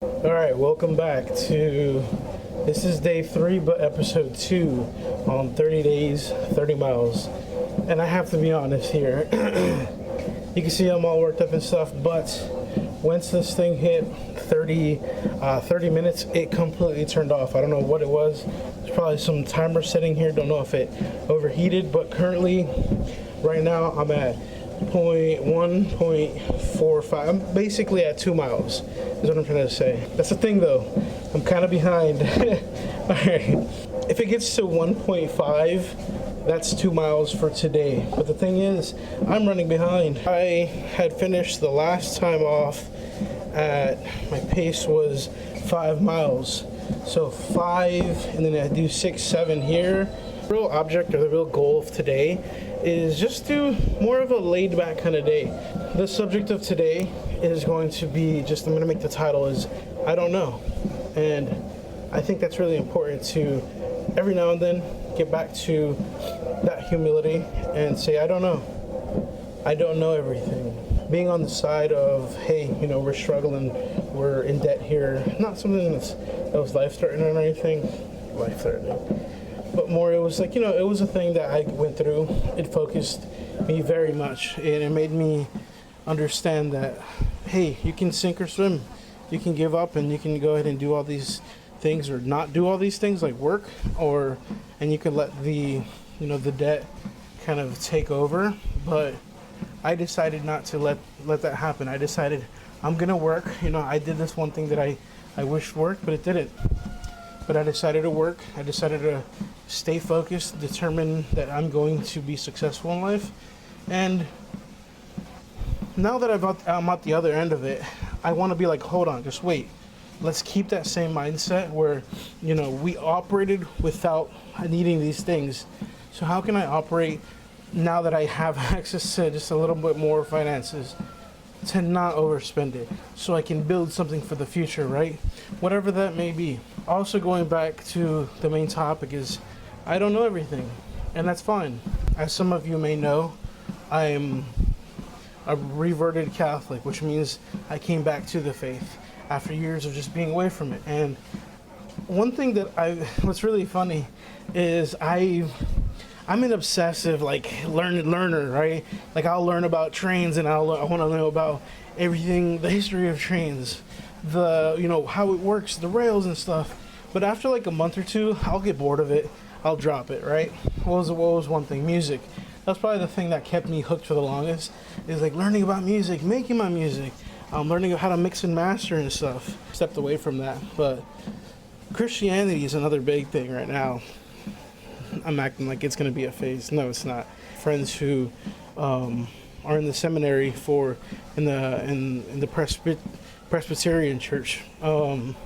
All right, welcome back to this is day 3, but episode 2 on 30 days, 30 miles. And I have to be honest here. You can see I'm all worked up and stuff, but once this thing hit 30 minutes, it completely turned off. I don't know what it was. There's probably some timer setting here. Don't know if it overheated, but currently, right now, I'm at 1.45. I'm basically at 2 miles, is what I'm trying to say. That's the thing though, I'm kind of behind. Alright, if it gets to 1.5, that's 2 miles for today. But the thing is, I'm running behind. I had finished the last time off at, my pace was 5 miles. So 5, and then I do 6, 7 here. The real object or the real goal of today is just do more of a laid back kind of day. The subject of today is going to be just, I'm going to make the title is I don't know. And I think that's really important to every now and then get back to that humility and say, I don't know. I don't know everything. Being on the side of, hey, you know, we're struggling, we're in debt here. Not something that was life-threatening or anything. Life-threatening. But more, it was like, you know, it was a thing that I went through. It focused me very much. And it made me understand that, hey, you can sink or swim. You can give up and you can go ahead and do all these things or not do all these things like work, and you can let the, you know, the debt kind of take over. But I decided not to let that happen. I decided I'm going to work. You know, I did this one thing that I wished worked, but it didn't. But I decided to work. I decided to stay focused, determine that I'm going to be successful in life. And now that I'm at the other end of it, I want to be like, hold on, just wait. Let's keep that same mindset where, you know, we operated without needing these things. So how can I operate now that I have access to just a little bit more finances to not overspend it so I can build something for the future, right? Whatever that may be. Also, going back to the main topic is I don't know everything, and that's fine. As some of you may know, I am a reverted Catholic, which means I came back to the faith after years of just being away from it. And one thing that what's really funny is I'm an obsessive learner, right? Like I'll learn about trains and I want to know about everything, the history of trains, the, you know, how it works, the rails and stuff. But after like a month or two, I'll get bored of it. I'll drop it, right? What was one thing? Music. That's probably the thing that kept me hooked for the longest, is like learning about music, making my music, learning how to mix and master and stuff. Stepped away from that, but Christianity is another big thing right now. I'm acting like it's going to be a phase. No, it's not. Friends who are in the seminary in the Presbyterian church, and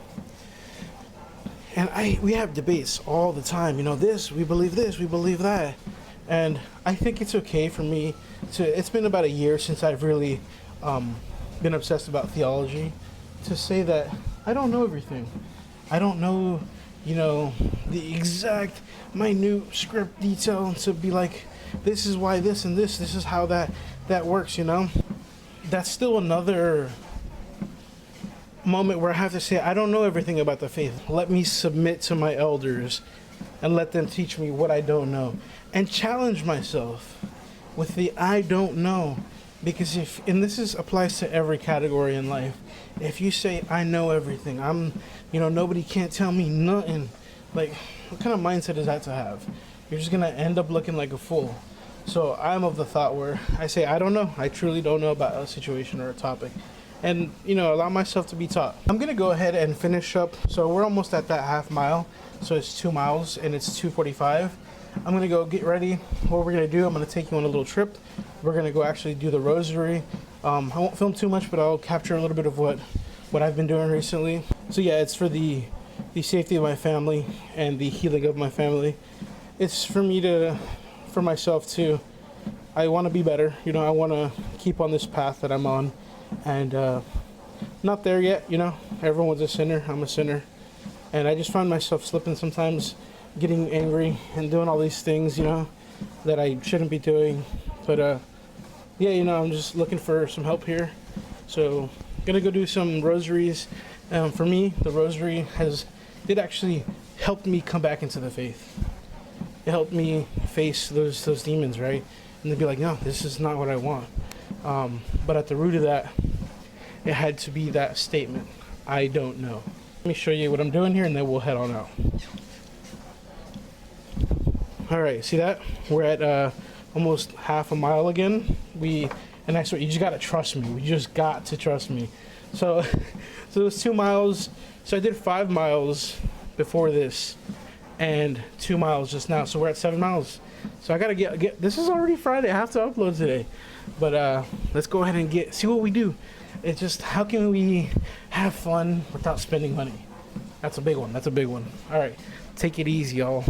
we have debates all the time. You know, this we believe, that, and I think it's okay for me to. It's been about a year since I've really been obsessed about theology, to say that I don't know everything. I don't know, you know, the exact minute script detail to be like, this is why this and this is how that works, you know. That's still another moment where I have to say I don't know everything about the faith. Let me submit to my elders and let them teach me what I don't know, and challenge myself with the I don't know. Because and this applies to every category in life. If you say I know everything, nobody can't tell me nothing, like, what kind of mindset is that to have? You're just gonna end up looking like a fool. So I'm of the thought where I say I don't know. I truly don't know about a situation or a topic, and allow myself to be taught. I'm gonna go ahead and finish up. So we're almost at that half mile. So it's 2 miles and it's 2:45. I'm gonna go get ready. What we're gonna do, I'm gonna take you on a little trip. We're gonna go actually do the rosary. I won't film too much, but I'll capture a little bit of what I've been doing recently. So yeah, it's for the safety of my family and the healing of my family. It's for myself too. I want to be better. I want to keep on this path that I'm on, and not there yet. Everyone's a sinner. I'm a sinner, and I just find myself slipping sometimes, getting angry and doing all these things, that I shouldn't be doing. But I'm just looking for some help here. So gonna go do some rosaries For me, the rosary did actually help me come back into the faith. It helped me face those demons, right? And they'd be like, no, this is not what I want. But at the root of that, it had to be that statement, I don't know. Let me show you what I'm doing here, and then we'll head on out. All right, see that? We're at almost half a mile again. And I swear, you just gotta trust me. You just got to trust me. So, so it was 2 miles. So I did 5 miles before this, and 2 miles just now. So we're at 7 miles. So I gotta get. This is already Friday. I have to upload today. But let's go ahead and see what we do. It's just, how can we have fun without spending money? That's a big one. All right, take it easy, y'all.